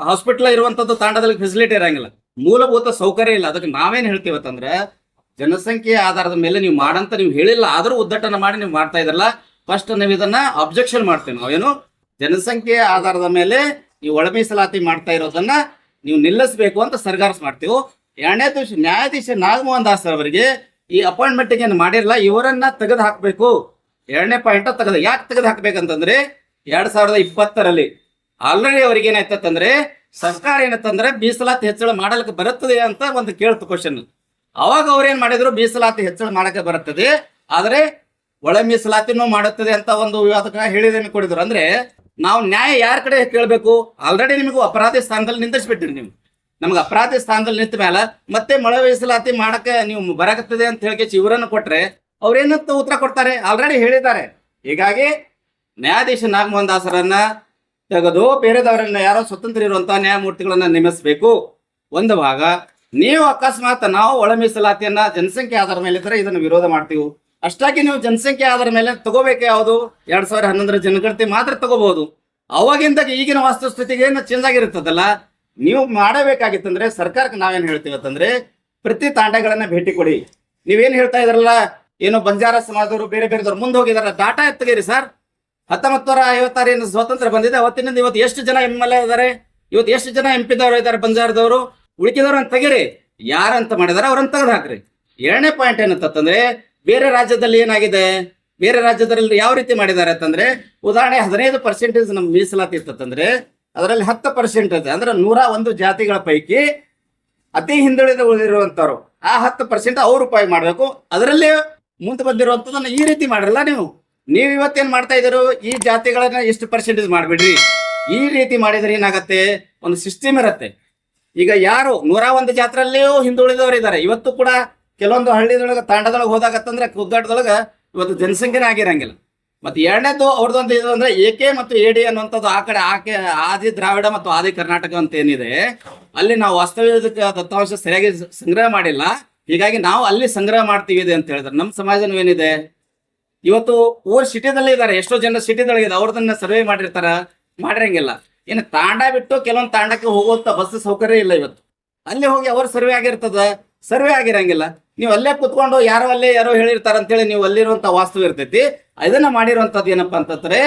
ಹಾಸ್ಪಿಟಲ್ ಇರುವಂತದ್ದು ತಾಂಡದಲ್ಲಿ ಫೆಸಿಲಿಟಿ ಇರಂಗಿಲ್ಲ, ಮೂಲಭೂತ ಸೌಕರ್ಯ ಇಲ್ಲ. ಅದಕ್ಕೆ ನಾವೇನ್ ಹೇಳ್ತೀವತ್ತಂದ್ರೆ ಜನಸಂಖ್ಯೆ ಆಧಾರದ ಮೇಲೆ ನೀವು ಮಾಡಂತ ನೀವು ಹೇಳಿಲ್ಲ, ಆದ್ರೂ ಉದ್ದಟನ ಮಾಡಿ ನೀವು ಮಾಡ್ತಾ ಇದ್ರಲ್ಲ. ಫಸ್ಟ್ ನಾವು ಇದನ್ನ ಅಬ್ಜೆಕ್ಷನ್ ಮಾಡ್ತೇವೆ. ನಾವೇನು ಜನಸಂಖ್ಯೆ ಆಧಾರದ ಮೇಲೆ ಈ ಒಳ ಮೀಸಲಾತಿ ಮಾಡ್ತಾ ಇರೋದನ್ನ ನೀವು ನಿಲ್ಲಿಸಬೇಕು ಅಂತ ಸರ್ಕಾರ ಮಾಡ್ತೀವಿ. 2ನೇ ನ್ಯಾಯಾಧೀಶ ನಾಗಮೋಹನ್ ದಾಸ್ ಅವರಿಗೆ ಈ ಅಪಾಯಿಂಟ್ಮೆಂಟ್ ಏನು ಮಾಡಿರಲ್ಲ, ಇವರನ್ನ ತೆಗೆದು ಹಾಕಬೇಕು. 2ನೇ ಪಾಯಿಂಟ್ ಯಾಕೆ ತೆಗೆದು ಹಾಕ್ಬೇಕಂತಂದ್ರೆ 2020ರಲ್ಲಿ ಆಲ್ರೆಡಿ ಅವ್ರಿಗೆ ಏನಾಯ್ತಂದ್ರೆ ಸರ್ಕಾರ ಏನಂತಂದ್ರೆ ಮೀಸಲಾತಿ ಹೆಚ್ಚಳ ಮಾಡಲಿಕ್ಕೆ ಬರುತ್ತದೆ ಅಂತ ಒಂದು ಕೇಳ್ತು ಕ್ವಶನ್. ಅವಾಗ ಅವ್ರೇನ್ ಮಾಡಿದ್ರು? ಮೀಸಲಾತಿ ಹೆಚ್ಚಳ ಮಾಡಕ್ಕೆ ಬರುತ್ತದೆ, ಆದ್ರೆ ಒಳ ಮೀಸಲಾತಿನೂ ಮಾಡುತ್ತದೆ ಅಂತ ಒಂದು ವಿವಾದಕ್ಕೆ ಹೇಳಿದೇನೆ ಕೊಡಿದ್ರು. ಅಂದ್ರೆ ನಾವು ನ್ಯಾಯ ಯಾರ ಕಡೆ ಕೇಳಬೇಕು? ಆಲ್ರೆಡಿ ನಿಮಗೂ ಅಪರಾಧಿ ಸ್ಥಾನದಲ್ಲಿ ನಿಂದಿಸ್ಬಿಟ್ಟಿರಿ. ನೀವು ನಮ್ಗೆ ಅಪರಾಧಿ ಸ್ಥಾನದಲ್ಲಿ ನಿಂತ ಮೇಲೆ ಮತ್ತೆ ಒಳ ಮೀಸಲಾತಿ ಮಾಡಕ್ಕೆ ನೀವು ಬರಕತ್ತದೆ ಅಂತ ಹೇಳಿ ಇವರನ್ನು ಕೊಟ್ರೆ ಅವ್ರೇನಂತ ಉತ್ತರ ಕೊಡ್ತಾರೆ? ಆಲ್ರೆಡಿ ಹೇಳಿದ್ದಾರೆ. ಹೀಗಾಗಿ ನ್ಯಾಯಾಧೀಶ ನಾಗಮೋಹನ್ ದಾಸರನ್ನ ತೆಗೆದು ಬೇರೆದವರನ್ನ ಯಾರೋ ಸ್ವತಂತ್ರ ಇರುವಂತಹ ನ್ಯಾಯಮೂರ್ತಿಗಳನ್ನ ನೇಮಿಸಬೇಕು ಒಂದು ಭಾಗ. ನೀವು ಅಕಸ್ಮಾತ್ ನಾವು ಒಳ ಮೀಸಲಾತಿಯನ್ನ ಜನಸಂಖ್ಯೆ ಆಧಾರದ ಮೇಲೆ ಇದ್ರೆ ಇದನ್ನು ವಿರೋಧ ಮಾಡ್ತೀವಿ. ಅಷ್ಟಾಗಿ ನೀವು ಜನಸಂಖ್ಯೆ ಆಧಾರ ಮೇಲೆ ತಗೋಬೇಕು. ಯಾವುದು 2011 ಜನಗಣತಿ ಮಾತ್ರ ತಗೋಬಹುದು. ಅವಾಗಿಂದ ಈಗಿನ ವಾಸ್ತುಸ್ಥಿತಿಗೆ ಏನು ಚೇಂಜ್ ಆಗಿರುತ್ತದಲ್ಲ, ನೀವು ಮಾಡಬೇಕಾಗಿತ್ತಂದ್ರೆ ಸರ್ಕಾರಕ್ಕೆ ನಾವೇನ್ ಹೇಳ್ತೀವಿ ಅಂತಂದ್ರೆ ಪ್ರತಿ ತಾಂಡಗಳನ್ನ ಭೇಟಿ ಕೊಡಿ. ನೀವೇನ್ ಹೇಳ್ತಾ ಇದ್ರಲ್ಲ, ಏನು ಬಂಜಾರ ಸಮಾಜದವರು ಬೇರೆ ಬೇರೆದವ್ರು ಮುಂದೆ ಹೋಗಿದಾರ, ಡಾಟಾ ತೆಗೀರಿ ಸರ್. 1956 ಸ್ವಾತಂತ್ರ್ಯ ಬಂದಿದೆ, ಅವತ್ತಿನಿಂದ ಇವತ್ತು ಎಷ್ಟು ಜನ MLA ಇದಾರೆ, ಇವತ್ತು ಎಷ್ಟು ಜನ MP ದವರು ಇದ್ದಾರೆ ಬಂಜಾರದವರು, ಉಳಿಕಿದವರು ಅಂತ ತೆಗೀರಿ. ಯಾರಂತ ಮಾಡಿದಾರೆ ಅವ್ರನ್ನ ತೆಗೆದು ಹಾಕ್ರಿ. 2ನೇ ಪಾಯಿಂಟ್ ಏನಂತಂದ್ರೆ, ಬೇರೆ ರಾಜ್ಯದಲ್ಲಿ ಏನಾಗಿದೆ, ಬೇರೆ ರಾಜ್ಯದಲ್ಲಿ ಯಾವ ರೀತಿ ಮಾಡಿದ್ದಾರೆ ಅಂತಂದ್ರೆ, ಉದಾಹರಣೆ 15% ನಮ್ ಮೀಸಲಾತಿ ಇತ್ತಂದ್ರೆ ಅದರಲ್ಲಿ 10% ಅಂದ್ರೆ 101 ಜಾತಿಗಳ ಪೈಕಿ ಅತಿ ಹಿಂದುಳಿದ ಉಳಿದಿರುವಂತವ್ರು ಆ 10% ಅವ್ರು ಉಪಯೋಗ ಮಾಡ್ಬೇಕು. ಅದರಲ್ಲಿ ಮುಂದೆ ಬಂದಿರುವಂತದನ್ನ ಈ ರೀತಿ ಮಾಡಿರಲ್ಲ ನೀವು ಇವತ್ತೇನ್ ಮಾಡ್ತಾ ಇದ್ದೀರೋ, ಈ ಜಾತಿಗಳನ್ನ ಎಷ್ಟು ಪರ್ಸೆಂಟೇಜ್ ಮಾಡ್ಬಿಡ್ರಿ. ಈ ರೀತಿ ಮಾಡಿದ್ರೆ ಏನಾಗತ್ತೆ, ಒಂದು ಸಿಸ್ಟಮ್ ಇರತ್ತೆ. ಈಗ ಯಾರು 101 ಜಾತ್ರೆಯಲ್ಲಿಯೂ ಹಿಂದುಳಿದವರು ಇದ್ದಾರೆ. ಇವತ್ತು ಕೂಡ ಕೆಲವೊಂದು ಹಳ್ಳಿದೊಳಗೆ ತಾಂಡದೊಳಗೆ ಹೋದಾಗತ್ತಂದ್ರೆ ಕುಗ್ಗಾಟದೊಳಗ ಇವತ್ತು ಜನಸಂಖ್ಯೆನೇ ಆಗಿರಂಗಿಲ್ಲ. ಮತ್ತೆ 2ನೇದು ಅವ್ರದ್ದೊಂದು ಇದು ಅಂದ್ರೆ AK ಮತ್ತು AD ಅನ್ನುವಂಥದ್ದು ಆ ಕಡೆ ಆದಿ ದ್ರಾವಿಡ ಮತ್ತು ಆದಿ ಕರ್ನಾಟಕ ಅಂತ ಏನಿದೆ, ಅಲ್ಲಿ ನಾವು ವಾಸ್ತವಿಕ ದತ್ತಾಂಶ ಸರಿಯಾಗಿ ಸಂಗ್ರಹ ಮಾಡಿಲ್ಲ. ಹೀಗಾಗಿ ನಾವು ಅಲ್ಲಿ ಸಂಗ್ರಹ ಮಾಡ್ತೀವಿ ಅಂತ ಹೇಳಿದ್ರೆ ನಮ್ಮ ಸಮಾಜನೂ ಏನಿದೆ, ಇವತ್ತು ಊರ್ ಸಿಟಿದಲ್ಲಿ ಇದ್ದಾರೆ, ಎಷ್ಟೋ ಜನ ಸಿಟಿದೊಳಗೆ ಅವ್ರದನ್ನ ಸರ್ವೆ ಮಾಡಿರಂಗಿಲ್ಲ. ಇನ್ನು ತಾಂಡ ಬಿಟ್ಟು ಕೆಲವೊಂದು ತಾಂಡಕ್ಕೆ ಹೋಗುವಂತ ಬಸ್ ಸೌಕರ್ಯ ಇಲ್ಲ. ಇವತ್ತು ಅಲ್ಲಿ ಹೋಗಿ ಅವ್ರ ಸರ್ವೆ ಆಗಿರಂಗಿಲ್ಲ. ನೀವು ಅಲ್ಲೇ ಕುತ್ಕೊಂಡು ಯಾರೋ ಹೇಳಿರ್ತಾರ ಅಂತೇಳಿ ನೀವು ಅಲ್ಲಿರುವಂತ ವಾಸ್ತು ಇರ್ತೈತಿ. ಇದನ್ನ ಮಾಡಿರುವಂತದ್ದು ಏನಪ್ಪಾ ಅಂತಂದ್ರೆ,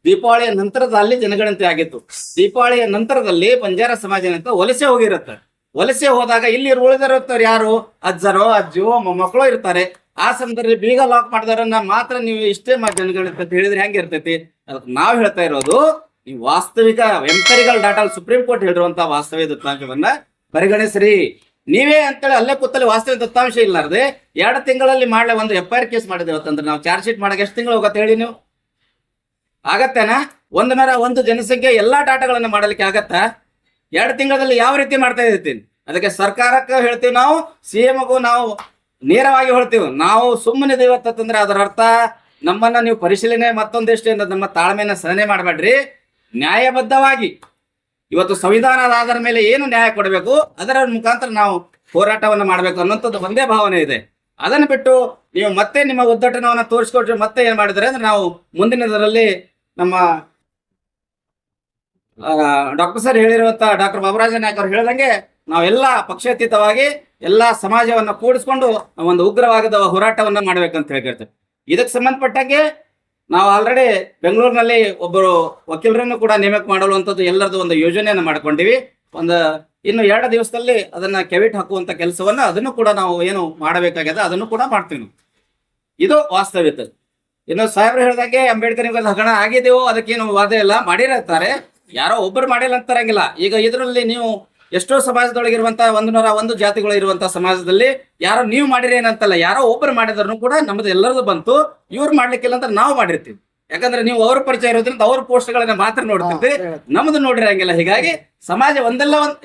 ದೀಪಾವಳಿಯ ನಂತರದ ಅಲ್ಲಿ ಜನಗಣತಿ ಆಗಿತ್ತು. ದೀಪಾವಳಿಯ ನಂತರದಲ್ಲಿ ಬಂಜಾರ ಸಮಾಜ ಅಂತ ವಲಸೆ ಹೋಗಿರುತ್ತೆ. ವಲಸೆ ಹೋದಾಗ ಇಲ್ಲಿ ಉಳಿದಿರುತ್ತಾರೆ ಯಾರು, ಅಜ್ಜೋ ಮೊಮ್ಮಕ್ಕಳು ಇರ್ತಾರೆ. ಆ ಸಂದರ್ಭದಲ್ಲಿ ಬೀಗ ಲಾಕ್ ಮಾಡಿದವರನ್ನ ಮಾತ್ರ ನೀವು ಇಷ್ಟೇ ಜನಗಣತಿ ಅಂತ ಹೇಳಿದ್ರೆ ಹೆಂಗೆ ಇರ್ತೈತಿ. ಅದಕ್ಕೆ ನಾವು ಹೇಳ್ತಾ ಇರೋದು, ಈ ವಾಸ್ತವಿಕ ಎಂಪರಿಕಲ್ ಡಾಟಾ ಸುಪ್ರೀಂ ಕೋರ್ಟ್ ಹೇಳಿರುವಂತಹ ವಾಸ್ತವಿಕ ದತ್ತಾಂಶವನ್ನ ಪರಿಗಣಿಸ್ರಿ. ನೀವೇ ಅಂತೇಳಿ ಅಲ್ಲೇ ಕೂತಲ್ಲಿ ವಾಸ್ತವಿಕ ದತ್ತಾಂಶ ಇಲ್ಲಾರ್ದೆ 2 ತಿಂಗಳಲ್ಲಿ ಮಾಡಲೆ ಒಂದು FIR ಕೇಸ್ ಮಾಡಿದೇವೆ ಅಂತಂದ್ರೆ ನಾವು ಚಾರ್ಜ್ ಶೀಟ್ ಮಾಡಕ್ಕೆ ಎಷ್ಟು ತಿಂಗಳು ಹೋಗತ್ತೆ ಹೇಳಿ ನೀವು? ಆಗತ್ತೇನಾ? 101 ಜನಸಂಖ್ಯೆ ಎಲ್ಲಾ ಡಾಟಾಗಳನ್ನ ಮಾಡಲಿಕ್ಕೆ ಆಗತ್ತಾ? 2 ತಿಂಗಳಲ್ಲಿ ಯಾವ ರೀತಿ ಮಾಡ್ತಾ ಇರ್ತೀನಿ? ಅದಕ್ಕೆ ಸರ್ಕಾರಕ್ಕೆ ಹೇಳ್ತೀವಿ, ನಾವು CMಗೂ ನಾವು ನೇರವಾಗಿ ಹೇಳ್ತೀವಿ. ನಾವು ಸುಮ್ಮನೆ ಇವತ್ತಂದ್ರೆ ಅದರ ಅರ್ಥ ನಮ್ಮನ್ನ ನೀವು ಪರಿಶೀಲನೆ ಮತ್ತೊಂದಿಷ್ಟು ನಮ್ಮ ತಾಳ್ಮೆನ ಸಹನೆ ಮಾಡಬೇಡ್ರಿ. ನ್ಯಾಯಬದ್ಧವಾಗಿ ಇವತ್ತು ಸಂವಿಧಾನದ ಆಧಾರದ ಮೇಲೆ ಏನು ನ್ಯಾಯ ಕೊಡಬೇಕು ಅದರ ಮುಖಾಂತರ ನಾವು ಹೋರಾಟವನ್ನು ಮಾಡಬೇಕು ಅನ್ನೋಂಥದ್ದು ಒಂದೇ ಭಾವನೆ ಇದೆ. ಅದನ್ನು ಬಿಟ್ಟು ನೀವು ಮತ್ತೆ ನಿಮ್ಮ ಉದ್ದಟನವನ್ನು ತೋರಿಸ್ಕೊಟ್ರೆ ಮತ್ತೆ ಏನ್ ಮಾಡಿದ್ರೆ ಅಂದ್ರೆ, ನಾವು ಮುಂದಿನದರಲ್ಲಿ ನಮ್ಮ ಡಾಕ್ಟರ್ ಸರ್ ಹೇಳಿರುವಂತ ಡಾಕ್ಟರ್ ಬಾಬುರಾಜ ನಾಯ್ಕ ಅವ್ರು ಹೇಳಿದಂಗೆ ನಾವೆಲ್ಲ ಪಕ್ಷಾತೀತವಾಗಿ ಎಲ್ಲಾ ಸಮಾಜವನ್ನ ಕೂಡಿಸ್ಕೊಂಡು ಒಂದು ಉಗ್ರವಾದ ಹೋರಾಟವನ್ನ ಮಾಡ್ಬೇಕಂತ ಹೇಳ್ತೇವೆ. ಇದಕ್ಕೆ ಸಂಬಂಧಪಟ್ಟಾಗೆ ನಾವು ಆಲ್ರೆಡಿ ಬೆಂಗಳೂರಿನಲ್ಲಿ ಒಬ್ಬರು ವಕೀಲರನ್ನು ಕೂಡ ನೇಮಕ ಮಾಡಲು ಎಲ್ಲರದ್ದು ಒಂದು ಯೋಜನೆಯನ್ನು ಮಾಡ್ಕೊಂಡಿವಿ. ಇನ್ನು 2 ದಿವಸದಲ್ಲಿ ಅದನ್ನ ಕೆವಿಟ್ ಹಾಕುವಂತ ಕೆಲಸವನ್ನ ಅದನ್ನು ಕೂಡ ನಾವು ಏನು ಮಾಡಬೇಕಾಗಿದೆ ಅದನ್ನು ಕೂಡ ಮಾಡ್ತೀವಿ. ಇದು ವಾಸ್ತವಿಕತೆ. ಇನ್ನು ಸಾಹೇಬ್ರು ಹೇಳಿದಾಗೆ ಅಂಬೇಡ್ಕರ್ ಹಗರಣ ಆಗಿದೆಯೋ ಅದಕ್ಕೇನು ವಾದ ಇಲ್ಲ, ಮಾಡಿರ್ತಾರೆ. ಯಾರೋ ಒಬ್ಬರು ಮಾಡಿಲ್ಲ ಅಂತಾರಂಗಿಲ್ಲ. ಈಗ ಇದರಲ್ಲಿ ನೀವು ಎಷ್ಟೋ ಸಮಾಜದೊಳಗಿರುವಂತ 101 ಜಾತಿಗಳು ಇರುವಂತ ಸಮಾಜದಲ್ಲಿ ಯಾರೋ ನೀವು ಮಾಡಿರಿ ಏನಂತಲ್ಲ, ಯಾರೋ ಒಬ್ಬರು ಮಾಡಿದ್ರು ಕೂಡ ನಮ್ದು ಎಲ್ಲರದು ಬಂತು. ಇವ್ರು ಮಾಡ್ಲಿಕ್ಕಿಲ್ಲ ಅಂತ ನಾವು ಮಾಡಿರ್ತೀವಿ. ಯಾಕಂದ್ರೆ ನೀವು ಅವ್ರ ಪರಿಚಯ ಇರೋದ್ರಿಂದ ಅವ್ರ ಪೋಸ್ಟ್ಗಳನ್ನ ಮಾತ್ರ ನೋಡ್ತಿರ್ತೀವಿ, ನಮ್ದು ನೋಡಿರಂಗಿಲ್ಲ. ಹೀಗಾಗಿ ಸಮಾಜ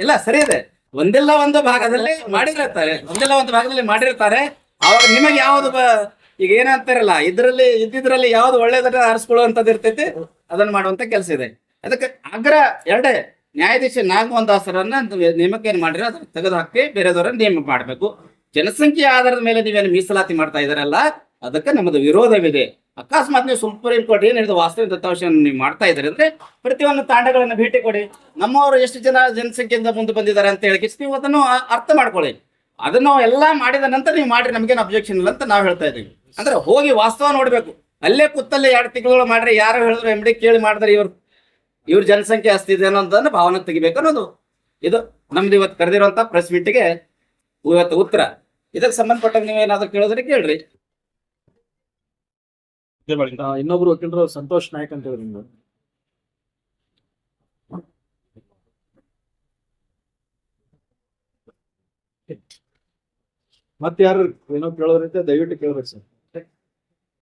ಇಲ್ಲ ಸರಿ ಇದೆ, ಒಂದಿಲ್ಲ ಒಂದು ಭಾಗದಲ್ಲಿ ಮಾಡಿರ್ತಾರೆ. ಅವಾಗ ನಿಮಗೆ ಯಾವ್ದು ಈಗ ಏನಂತಾರಲ್ಲ, ಇದ್ದಿದ್ರಲ್ಲಿ ಯಾವ್ದು ಒಳ್ಳೇದನ್ನ ಆರಿಸ್ಕೊಳ್ಳುವಂತದ್ದು ಇರ್ತೈತಿ, ಅದನ್ನ ಮಾಡುವಂತ ಕೆಲಸ ಇದೆ. ಅದಕ್ಕೆ ಆಗ್ರಹ 2 ನ್ಯಾಯಾಧೀಶ ನಾಗಮೋಹನ್ ದಾಸರನ್ನ ನೇಮಕ ಏನ್ ಮಾಡಿರೋ ಅದನ್ನ ತೆಗೆದು ಹಾಕಿ ಬೇರೆದವರನ್ನ ನೇಮಕ ಮಾಡಬೇಕು. ಜನಸಂಖ್ಯೆ ಆಧಾರದ ಮೇಲೆ ನೀವೇನು ಮೀಸಲಾತಿ ಮಾಡ್ತಾ ಇದಾರಲ್ಲ, ಅದಕ್ಕೆ ನಮ್ಮದು ವಿರೋಧವಿದೆ. ಅಕಸ್ಮಾತ್ ನೀವು ಸುಪ್ರೀಂ ಕೋರ್ಟ್ ಏನ್ ಹೇಳಿದ ವಾಸ್ತವಿಕ ದತ್ತಾಂಶವನ್ನು ನೀವು ಮಾಡ್ತಾ ಇದ್ದಾರೆ ಅಂದ್ರೆ ಪ್ರತಿಯೊಂದು ತಾಂಡಗಳನ್ನ ಭೇಟಿ ಕೊಡಿ, ನಮ್ಮವರು ಎಷ್ಟು ಜನ ಜನಸಂಖ್ಯೆಯಿಂದ ಮುಂದೆ ಬಂದಿದ್ದಾರೆ ಅಂತ ಹೇಳಿ ನೀವು ಅದನ್ನು ಅರ್ಥ ಮಾಡ್ಕೊಳ್ಳಿ. ಅದನ್ನು ಎಲ್ಲಾ ಮಾಡಿದ ನಂತರ ನೀವು ಮಾಡ್ರಿ, ನಮ್ಗೇನು ಅಬ್ಜೆಕ್ಷನ್ ಇಲ್ಲ ಅಂತ ನಾವು ಹೇಳ್ತಾ ಇದ್ದೀವಿ. ಅಂದ್ರೆ ಹೋಗಿ ವಾಸ್ತವ ನೋಡ್ಬೇಕು. ಅಲ್ಲೇ ಕೂತಲ್ಲಿ 2 ತಿಂಗಳು ಮಾಡ್ರಿ, ಯಾರು ಹೇಳಿದ್ರು MD ಕೇಳಿ ಮಾಡಿದ್ರೆ ಇವ್ರ ಜನಸಂಖ್ಯೆ ಅಷ್ಟಿದೆ ಅನ್ನೋದನ್ನ ಭಾವನೆ ತೆಗಿಬೇಕು ಅನ್ನೋದು ಇದು ನಮ್ದು ಇವತ್ತು ಕರೆದಿರುವಂತ ಪ್ರೆಸ್ ಮೀಟ್ಗೆ ಇವತ್ತು ಉತ್ತರ. ಇದಕ್ಕೆ ಸಂಬಂಧಪಟ್ಟ ನೀವೇನಾದ್ರೂ ಕೇಳಿದ್ರೆ ಕೇಳ್ರಿ. ಇನ್ನೊಬ್ರು ವಕೀಲರು ಸಂತೋಷ್ ನಾಯ್ಕ್ ಅಂತ ಹೇಳಿ ನಿಮ್ದು ಮತ್ತೆ ಯಾರು ಏನೋ ಕೇಳೋದ್ರಿಂದ ದಯವಿಟ್ಟು ಕೇಳ್ಬೇಕು ಸರ್.